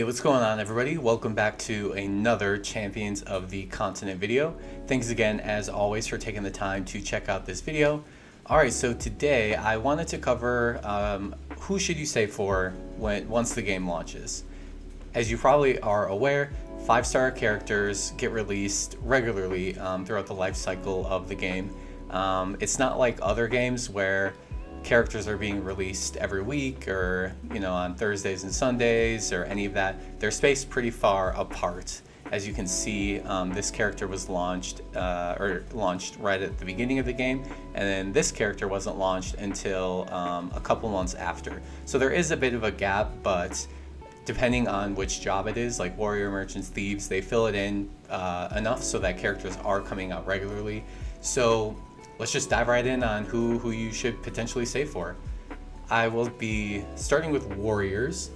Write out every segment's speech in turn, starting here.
Hey, what's going on, everybody? Welcome back to another Champions of the Continent video. Thanks again, as always, for taking the time to check out this video. Alright, so today I wanted to cover who should you save for once the game launches. As you probably are aware, 5-star characters get released regularly throughout the life cycle of the game. It's not like other games where characters are being released every week or on Thursdays and Sundays or any of that. They're spaced pretty far apart. As you can see, this character was launched right at the beginning of the game, and then this character wasn't launched until a couple months after. So there is a bit of a gap, but depending on which job it is, like warrior, merchants, thieves, they fill it in enough so that characters are coming out regularly. So let's just dive right in on who you should potentially save for. I will be starting with warriors.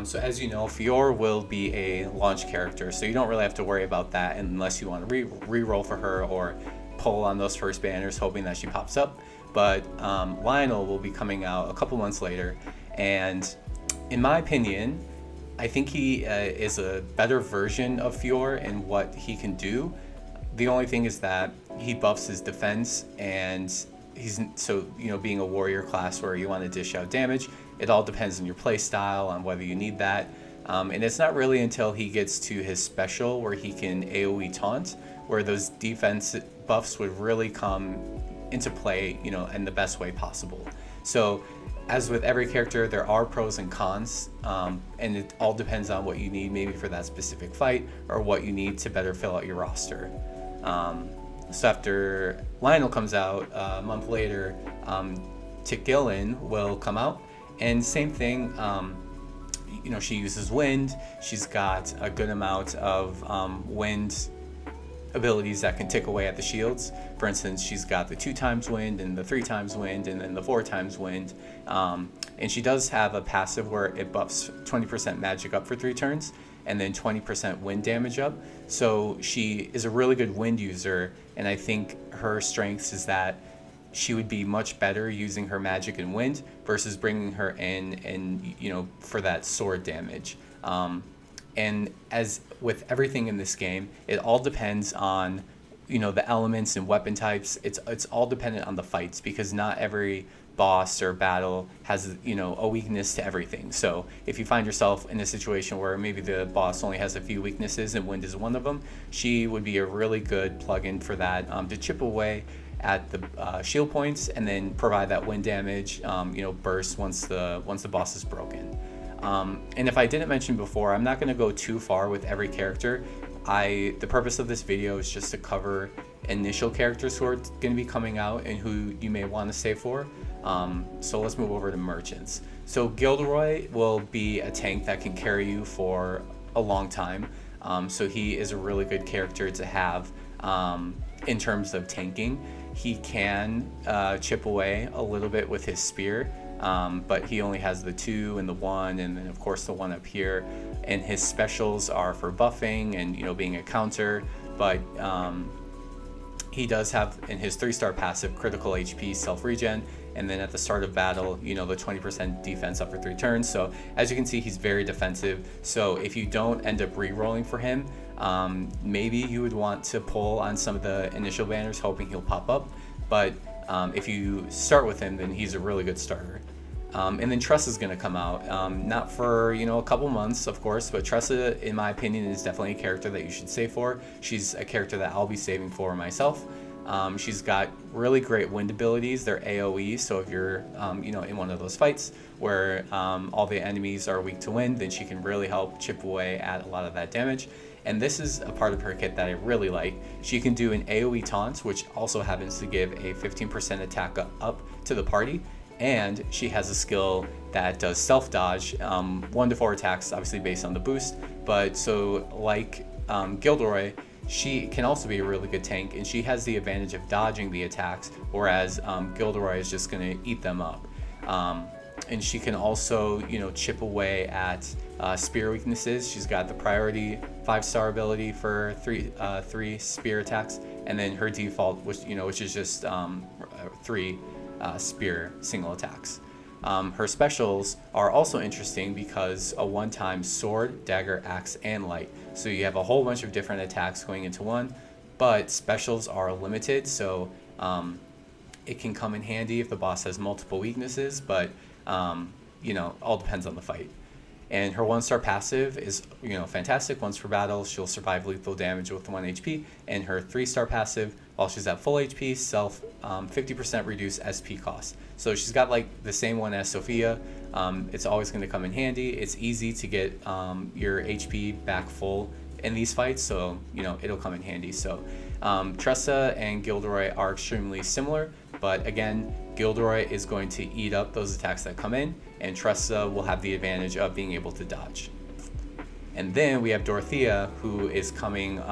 So as you know, Fior will be a launch character, so you don't really have to worry about that unless you want to re-roll for her or pull on those first banners hoping that she pops up. But Lionel will be coming out a couple months later, and in my opinion, I think he is a better version of Fior in what he can do. The only thing is that he buffs his defense, and he's being a warrior class where you want to dish out damage, it all depends on your play style, on whether you need that. And it's not really until he gets to his special where he can AoE taunt, where those defense buffs would really come into play, in the best way possible. So as with every character, there are pros and cons, and it all depends on what you need maybe for that specific fight or what you need to better fill out your roster. So after Lionel comes out a month later, Tikilin will come out, and same thing. She uses wind. She's got a good amount of wind abilities that can tick away at the shields. For instance, she's got the 2 times wind and the 3 times wind and then the 4 times wind. And she does have a passive where it buffs 20% magic up for 3 turns and then 20% wind damage up. So she is a really good wind user, and I think her strengths is that she would be much better using her magic and wind versus bringing her in and for that sword damage. And as with everything in this game, it all depends on the elements and weapon types. It's all dependent on the fights, because not every boss or battle has a weakness to everything. So if you find yourself in a situation where maybe the boss only has a few weaknesses and wind is one of them, she would be a really good plugin for that, to chip away at the shield points and then provide that wind damage, burst once the boss is broken. And if I didn't mention before, I'm not going to go too far with every character. The purpose of this video is just to cover initial characters who are going to be coming out and who you may want to save for. So let's move over to merchants. So Gilderoy will be a tank that can carry you for a long time. So he is a really good character to have in terms of tanking. He can chip away a little bit with his spear, but he only has the 2 and the 1, and then of course the 1 up here. And his specials are for buffing and being a counter, but he does have in his 3-star passive critical HP self-regen, and then at the start of battle, the 20% defense up for 3 turns. So as you can see, he's very defensive. So if you don't end up re-rolling for him, maybe you would want to pull on some of the initial banners hoping he'll pop up. But if you start with him, then he's a really good starter. And then Tressa is going to come out, not for a couple months, of course, but Tressa, in my opinion, is definitely a character that you should save for. She's a character that I'll be saving for myself. She's got really great wind abilities. They're AoE, so if you're in one of those fights where all the enemies are weak to wind, then she can really help chip away at a lot of that damage. And this is a part of her kit that I really like. She can do an AoE taunt, which also happens to give a 15% attack up to the party. And she has a skill that does self dodge, 1 to 4 attacks, obviously based on the boost. But so like Gilderoy, she can also be a really good tank, and she has the advantage of dodging the attacks, whereas Gilderoy is just going to eat them up. And she can also chip away at spear weaknesses. She's got the priority 5-star ability for 3 spear attacks, and then her default, which is just 3 spear single attacks. Her specials are also interesting because a one-time sword, dagger, axe, and light. So you have a whole bunch of different attacks going into one, but specials are limited, so it can come in handy if the boss has multiple weaknesses, but all depends on the fight. And her 1-star passive is, fantastic. Once per battle, she'll survive lethal damage with 1 HP. And her 3-star passive, while she's at full HP, 50% reduced SP cost. So she's got like the same one as Sophia. It's always going to come in handy. It's easy to get your HP back full in these fights, so it'll come in handy. So Tressa and Gilderoy are extremely similar, but again, Gilderoy is going to eat up those attacks that come in, and Tressa will have the advantage of being able to dodge. And then we have Dorothea, who is coming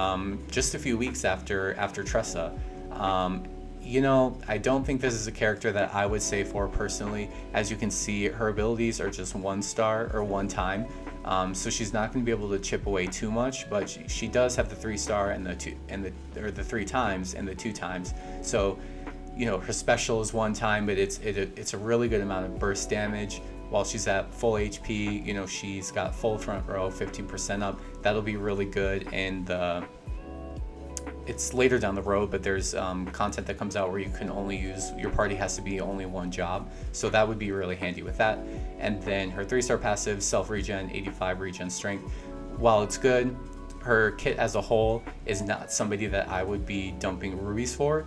just a few weeks after Tressa. I don't think this is a character that I would save for personally. As you can see, her abilities are just 1-star or 1 time. So she's not going to be able to chip away too much, but she does have the 3-star and the 3 times and the 2 times. So, her special is 1 time, but it's a really good amount of burst damage. While she's at full HP, she's got full front row, 15% up. That'll be really good, and it's later down the road, but there's content that comes out where you can only use, your party has to be only 1 job, so that would be really handy with that. And then her 3-star passive, self-regen, 85 regen strength. While it's good, her kit as a whole is not somebody that I would be dumping rubies for,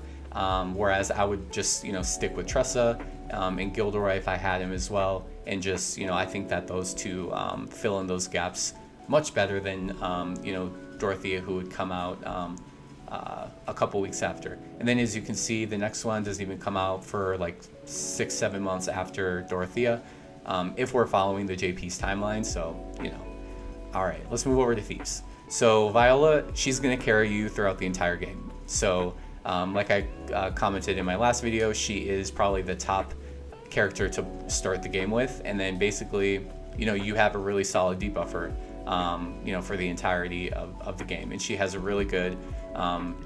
whereas I would just stick with Tressa and Gilderoy if I had him as well, and just I think that those two fill in those gaps much better than Dorothea, who would come out a couple weeks after. And then as you can see, the next one doesn't even come out for like 6-7 months after Dorothea, if we're following the JP's timeline. So all right, let's move over to Thieves. So Viola, she's going to carry you throughout the entire game. So like I commented in my last video, she is probably the top character to start the game with, and then basically you have a really solid debuffer for the entirety of the game, and she has a really good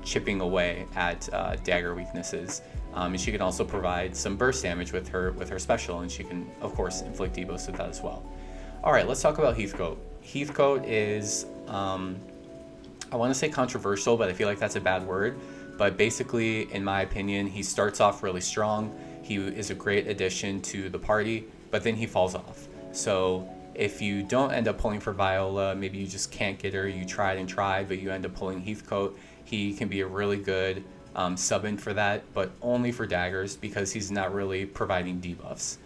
chipping away at dagger weaknesses, and she can also provide some burst damage with her special, and she can of course inflict debuffs with that as well. All right, let's talk about Heathcote. Heathcote is I want to say controversial, but I feel like that's a bad word. But basically, in my opinion, he starts off really strong. He is a great addition to the party, but then he falls off. So if you don't end up pulling for Viola, maybe you just can't get her, you tried and tried, but you end up pulling Heathcote, he can be a really good sub-in for that, but only for daggers, because he's not really providing debuffs.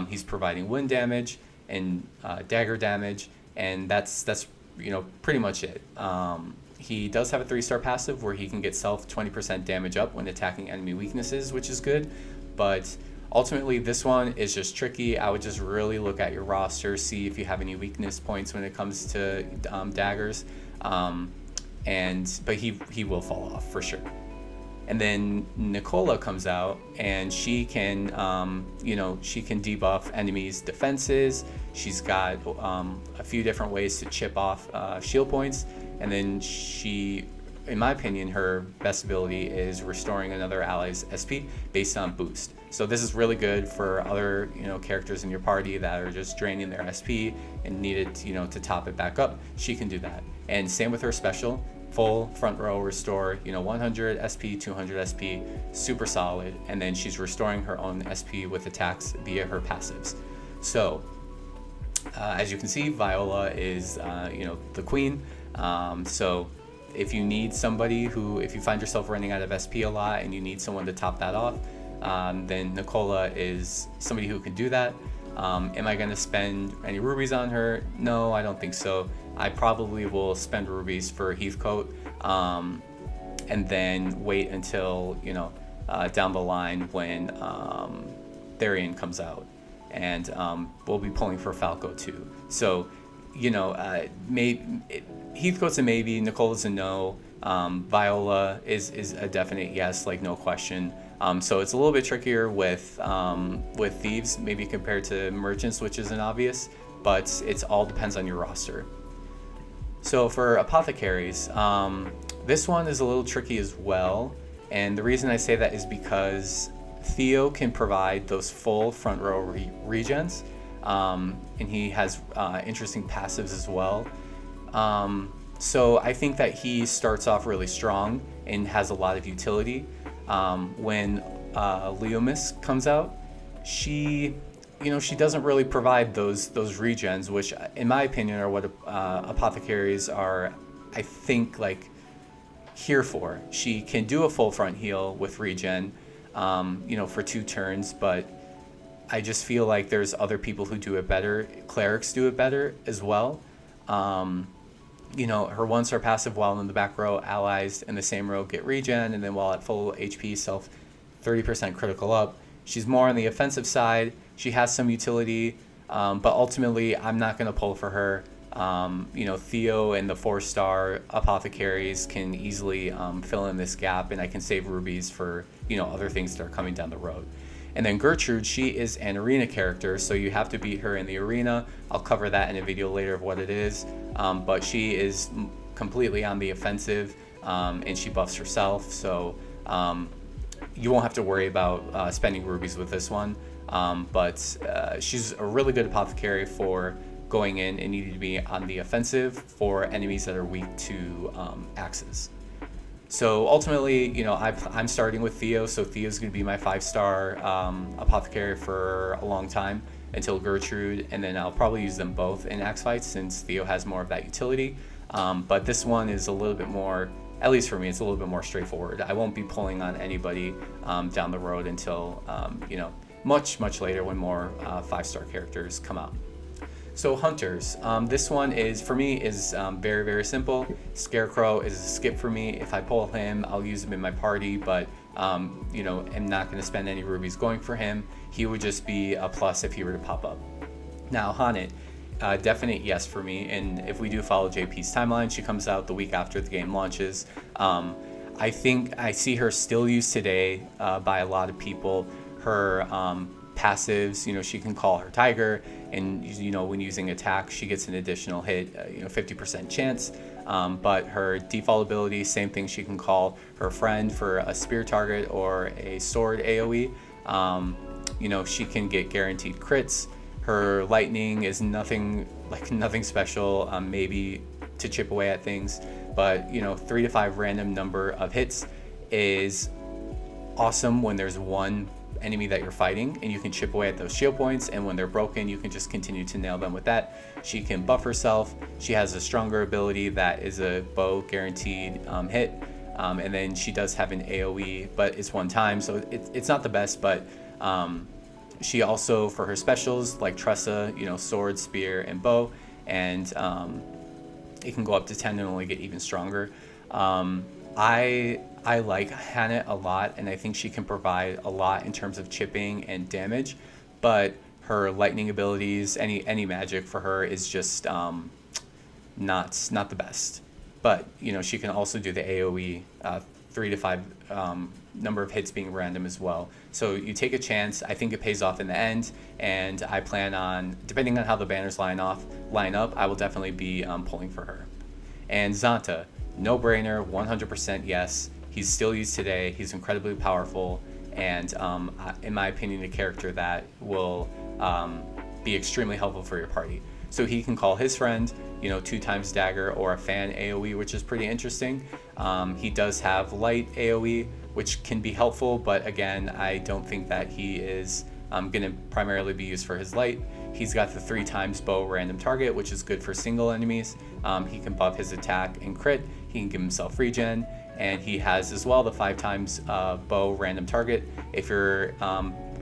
He's providing wind damage and dagger damage, and that's pretty much it. He does have a 3-star passive where he can get self 20% damage up when attacking enemy weaknesses, which is good, but ultimately this one is just tricky. I would just really look at your roster, see if you have any weakness points when it comes to daggers, but he will fall off for sure. And then Nicola comes out, and she can she can debuff enemies' defenses. She's got a few different ways to chip off shield points, and then she, in my opinion, her best ability is restoring another ally's SP based on boost. So this is really good for other characters in your party that are just draining their SP and need it to top it back up. She can do that, and same with her special. Full front row restore, 100 SP, 200 SP, super solid. And then she's restoring her own SP with attacks via her passives. So as you can see, Viola is the queen. So if you need somebody if you find yourself running out of SP a lot and you need someone to top that off, then Nicola is somebody who can do that. Am I going to spend any rubies on her? No, I don't think so. I probably will spend rubies for Heathcote, and then wait until down the line when Therian comes out, and we'll be pulling for Falco too. So Heathcote's a maybe, Nicola's a no, Viola is a definite yes, like no question. So it's a little bit trickier with Thieves, maybe compared to Merchants, which isn't obvious, but it all depends on your roster. So for Apothecaries, this one is a little tricky as well, and the reason I say that is because Theo can provide those full front row regens, and he has interesting passives as well. So I think that he starts off really strong and has a lot of utility. When Leomis comes out, she doesn't really provide those regens, which in my opinion are what apothecaries are, I think, like, here for. She can do a full front heal with regen, for 2 turns, but I just feel like there's other people who do it better. Clerics do it better as well. Her 1-star passive, while in the back row, allies in the same row get regen, and then while at full HP, self 30% critical up. She's more on the offensive side. She has some utility, but ultimately I'm not going to pull for her. Theo and the 4-star apothecaries can easily fill in this gap, and I can save rubies for other things that are coming down the road. And then Gertrude, she is an arena character, so you have to beat her in the arena. I'll cover that in a video later of what it is, but she is completely on the offensive, and she buffs herself, so you won't have to worry about spending rubies with this one. But she's a really good apothecary for going in and needing to be on the offensive for enemies that are weak to axes. So ultimately, I'm starting with Theo, so Theo's going to be my 5-star apothecary for a long time until Gertrude, and then I'll probably use them both in axe fights since Theo has more of that utility. But this one is a little bit more, at least for me, it's a little bit more straightforward. I won't be pulling on anybody down the road until, much later when more 5-star characters come out. So hunters, this one is, for me, is very, very simple. Scarecrow is a skip for me. If I pull him, I'll use him in my party, but I'm not going to spend any rubies going for him. He would just be a plus if he were to pop up. Now Hanet, definite yes for me, and if we do follow JP's timeline, she comes out the week after the game launches. I think I see her still used today by a lot of people. Her passives, she can call her tiger, and when using attack, she gets an additional hit, 50% chance. But her default ability, same thing, she can call her friend for a spear target or a sword AoE. She can get guaranteed crits. Her lightning is nothing special, maybe to chip away at things, but 3 to 5 random number of hits is awesome when there's one enemy that you're fighting and you can chip away at those shield points, and when they're broken you can just continue to nail them with that. She can buff herself. She has a stronger ability that is a bow guaranteed hit, and then she does have an AoE, but it's one time, so it's not the best, but she also, for her specials like Tressa, sword, spear, and bow, and it can go up to 10 and only get even stronger. I like Hanet a lot, and I think she can provide a lot in terms of chipping and damage, but her lightning abilities, any magic for her is just not the best. But she can also do the AoE, 3 to 5 number of hits being random as well. So you take a chance. I think it pays off in the end, and I plan on, depending on how the banners line up, I will definitely be pulling for her. And Zanta, no brainer, 100% yes. He's still used today. He's incredibly powerful, and in my opinion, a character that will be extremely helpful for your party. So he can call his friend, 2 times dagger or a fan AoE, which is pretty interesting. He does have light AoE, which can be helpful, but again, I don't think that he is going to primarily be used for his light. He's got the 3 times bow random target, which is good for single enemies. He can buff his attack and crit. He can give himself regen, and he has as well the 5 times bow random target. If you're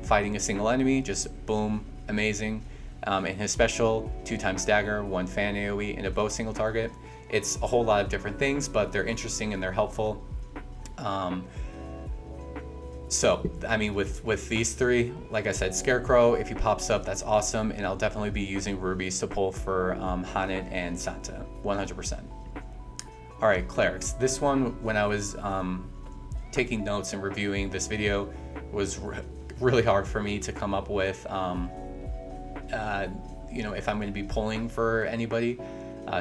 fighting a single enemy, just boom, amazing. And his special, 2 times dagger, 1 fan AoE, and a bow single target. It's a whole lot of different things, but they're interesting and they're helpful. So, I mean, with these 3, like I said, Scarecrow, if he pops up, that's awesome, and I'll definitely be using rubies to pull for Hanet and Zanta, 100%. All right, Clerics. This one, when I was taking notes and reviewing this video, was really hard for me to come up with, if I'm going to be pulling for anybody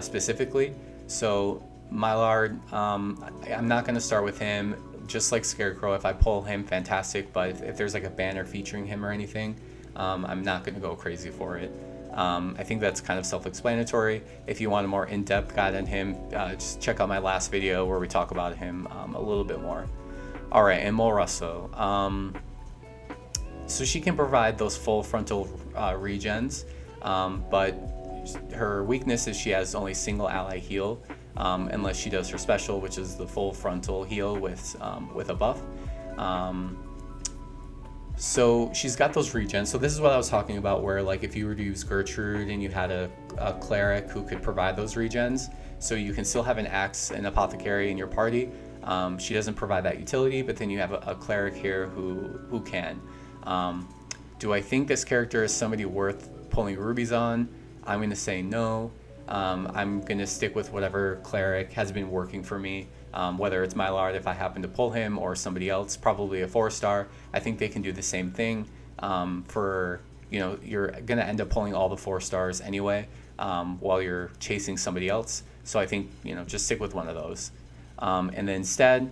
specifically. So Mylard, I'm not going to start with him. just like Scarecrow, if I pull him, fantastic, but if there's like a banner featuring him or anything, I'm not going to go crazy for it. I think that's kind of self-explanatory. If you want a more in-depth guide on him, just check out my last video where we talk about him a little bit more. Alright, and Morasso. So she can provide those full frontal regens, but her weakness is she has only single ally heal, unless she does her special, which is the full frontal heal with a buff. So she's got those regens. So this is what I was talking about, where like if you were to use Gertrude and you had a cleric who could provide those regens, so you can still have an axe and apothecary in your party. She doesn't provide that utility, but then you have a cleric here who can. Do I think this character is somebody worth pulling rubies on? I'm going to say no. I'm going to stick with whatever cleric has been working for me. Whether it's Mylard if I happen to pull him, or somebody else, probably a 4-star. I think they can do the same thing. You're going to end up pulling all the 4-stars anyway while you're chasing somebody else. So I think, just stick with one of those. And then instead,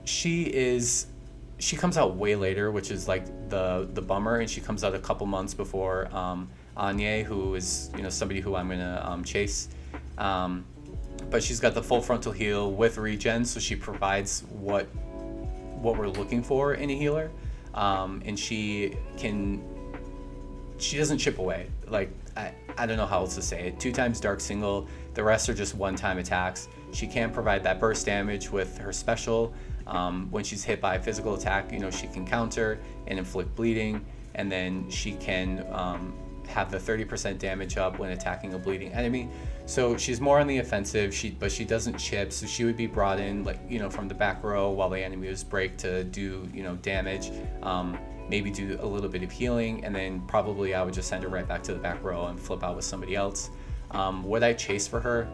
she comes out way later, which is like the bummer, and she comes out a couple months before Anya, who is somebody who I'm going to chase. But she's got the full frontal heal with regen, so she provides what we're looking for in a healer, and she doesn't chip away. Like I don't know how else to say it. 2 times dark single, the rest are just 1-time attacks. She can provide that burst damage with her special. When she's hit by a physical attack, she can counter and inflict bleeding, and then she can have the 30% damage up when attacking a bleeding enemy. So she's more on the offensive, but she doesn't chip, so she would be brought in from the back row while the enemy was break to do damage, maybe do a little bit of healing, and then probably I would just send her right back to the back row and flip out with somebody else. Would I chase for her?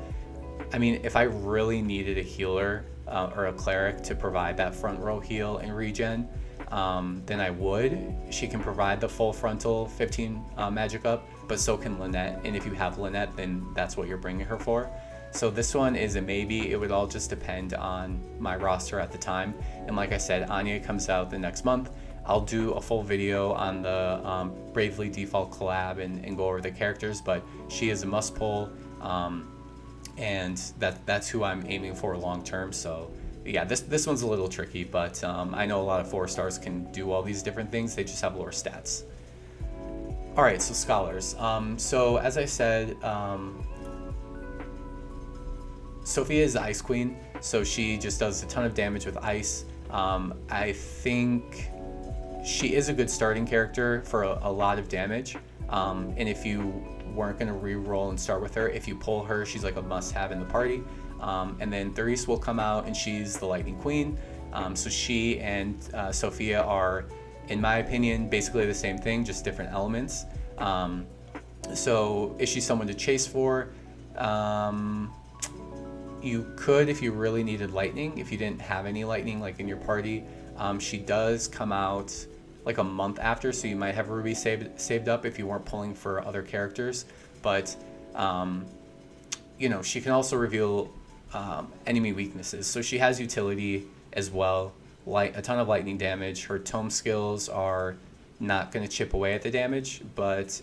I mean, if I really needed a healer or a cleric to provide that front row heal and regen, then I would. She can provide the full frontal 15 magic up, but so can Lynette, and if you have Lynette, then that's what you're bringing her for. So this one is a maybe. It would all just depend on my roster at the time, and like I said, Anya comes out the next month. I'll do a full video on the Bravely Default collab and go over the characters, but she is a must pull, and that's who I'm aiming for long term. So yeah, this one's a little tricky, but I know a lot of 4-stars can do all these different things. They just have lower stats. All right, so scholars. So as I said, Sophia is the Ice Queen, so she just does a ton of damage with ice. I think she is a good starting character for a lot of damage. And if you weren't going to re-roll and start with her, if you pull her, she's like a must-have in the party. And then Therese will come out, and she's the Lightning Queen. So she and Sophia are, in my opinion, basically the same thing, just different elements. So is she someone to chase for? You could if you really needed lightning. If you didn't have any lightning like in your party, she does come out like a month after, so you might have Ruby saved up if you weren't pulling for other characters. But she can also reveal enemy weaknesses, so she has utility as well, like a ton of lightning damage. Her tome skills are not going to chip away at the damage, but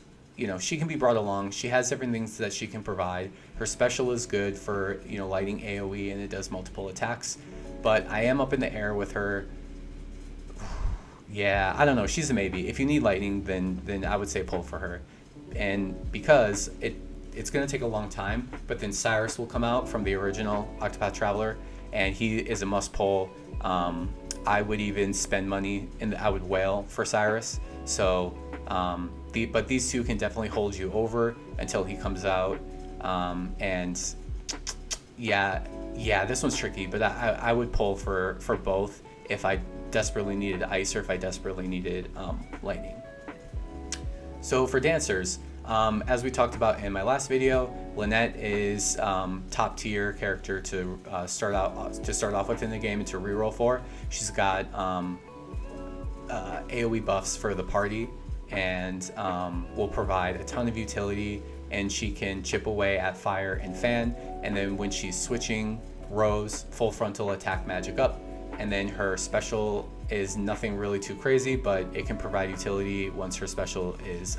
she can be brought along. She has different things that she can provide. Her special is good for lighting AoE, and it does multiple attacks, but I am up in the air with her. Yeah, I don't know, she's a maybe. If you need lightning, then I would say pull for her, and because it's going to take a long time, but then Cyrus will come out from the original Octopath Traveler, and he is a must pull. I would even spend money, and I would whale for Cyrus. So, but these two can definitely hold you over until he comes out. And yeah, this one's tricky, but I would pull for both if I desperately needed ice or if I desperately needed lightning. So for dancers, as we talked about in my last video, Lynette is top tier character to start off with in the game and to reroll for. She's got AoE buffs for the party, and will provide a ton of utility, and she can chip away at fire and fan. And then when she's switching Rose, full frontal attack magic up, and then her special is nothing really too crazy, but it can provide utility once her special is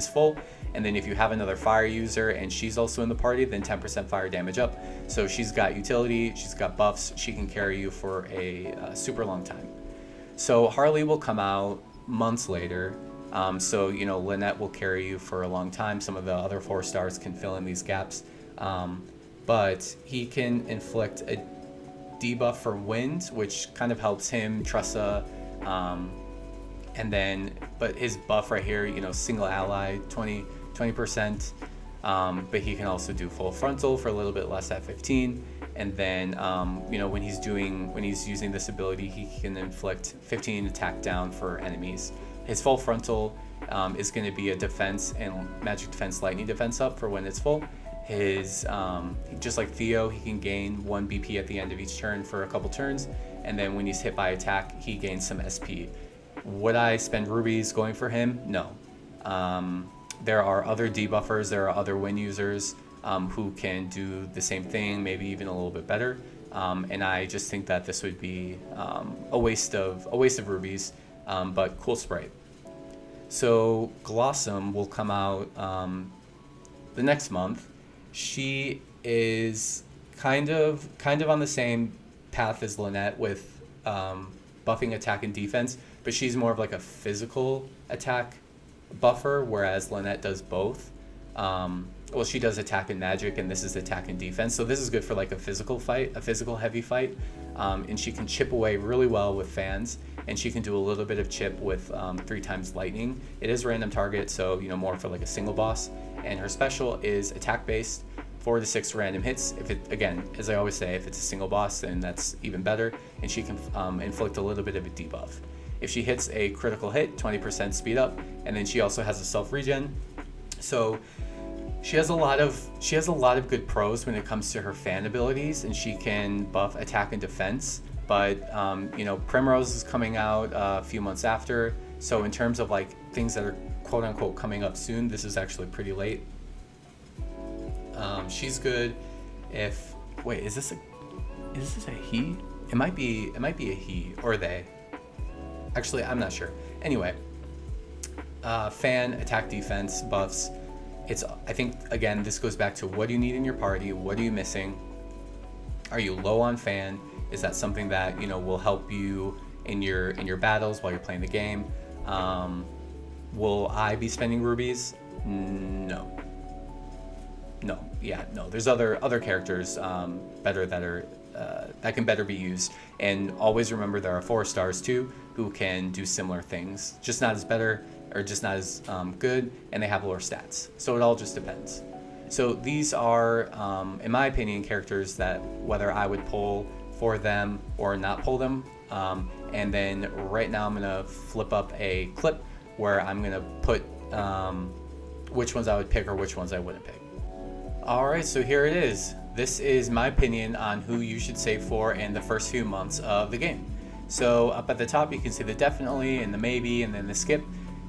full. And then if you have another fire user and she's also in the party, then 10% fire damage up. So she's got utility, she's got buffs, she can carry you for a super long time. So Harley will come out months later. So, you know, Lynette will carry you for a long time. Some of the other 4 stars can fill in these gaps. But he can inflict a debuff for wind, which kind of helps him Tressa. And then, but his buff right here, you know, single ally, 20%. But he can also do full frontal for a little bit less at 15. And then, you know, when he's using this ability, he can inflict 15 attack down for enemies. His full frontal is going to be a defense and magic defense, lightning defense up for when it's full. His, just like Theo, he can gain 1 BP at the end of each turn for a couple turns. And then when he's hit by attack, he gains some SP. Would I spend rubies going for him? No. There are other debuffers, there are other win users who can do the same thing, maybe even a little bit better. And I just think that this would be a waste of rubies, but cool sprite. So Glossum will come out the next month. She is kind of on the same path as Lynette with buffing attack and defense, but she's more of like a physical attack buffer, whereas Lynette does both. Well, she does attack and magic, and this is attack and defense, so this is good for like a physical fight, a physical heavy fight. And she can chip away really well with fans, and she can do a little bit of chip with 3 times lightning. It is random target, so you know, more for like a single boss. And her special is attack based, 4 to 6 random hits. If it, again, as I always say, if it's a single boss, then that's even better. And she can inflict a little bit of a debuff. If she hits a critical hit, 20% speed up, and then she also has a self regen. So she has a lot of good pros when it comes to her fan abilities, and she can buff attack and defense. But you know, Primrose is coming out a few months after, so in terms of like things that are quote unquote coming up soon, this is actually pretty late. She's good if, wait, is this a he? It might be a he or they. Actually, I'm not sure. Anyway, fan, attack, defense, buffs. I think, again, this goes back to what do you need in your party? What are you missing? Are you low on fan? Is that something that, you know, will help you in your battles while you're playing the game? Will I be spending rubies? No. There's other characters better that can better be used. And always remember there are 4 stars too who can do similar things, just not as better or just not as good, and they have lower stats. So it all just depends. So these are, in my opinion, characters that whether I would pull for them or not pull them. And then right now I'm gonna flip up a clip where I'm gonna put which ones I would pick or which ones I wouldn't pick. All right, so here it is. This is my opinion on who you should save for in the first few months of the game. So up at the top, you can see the definitely and the maybe and then the skip.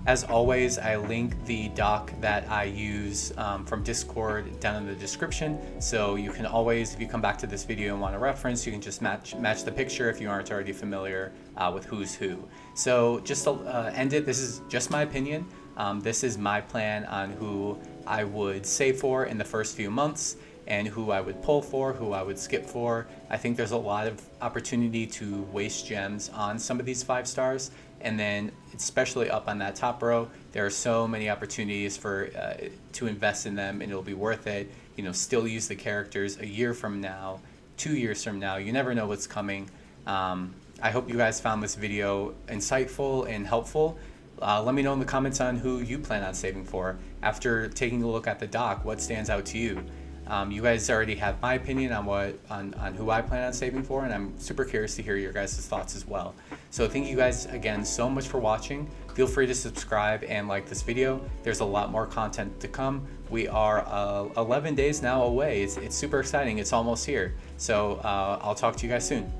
As always, I link the doc that I use from Discord down in the description. So you can always, if you come back to this video and want a reference, you can just match the picture if you aren't already familiar with who's who. So just to end it, this is just my opinion. This is my plan on who I would save for in the first few months and who I would pull for, who I would skip for. I think there's a lot of opportunity to waste gems on some of these 5 stars. And then especially up on that top row, there are so many opportunities for to invest in them, and it'll be worth it. You know, still use the characters a year from now, 2 years from now. You never know what's coming. I hope you guys found this video insightful and helpful. Let me know in the comments on who you plan on saving for. After taking a look at the doc, what stands out to you? You guys already have my opinion on who I plan on saving for, and I'm super curious to hear your guys' thoughts as well. So thank you guys again so much for watching. Feel free to subscribe and like this video. There's a lot more content to come. We are 11 days now away. It's super exciting. It's almost here. So I'll talk to you guys soon.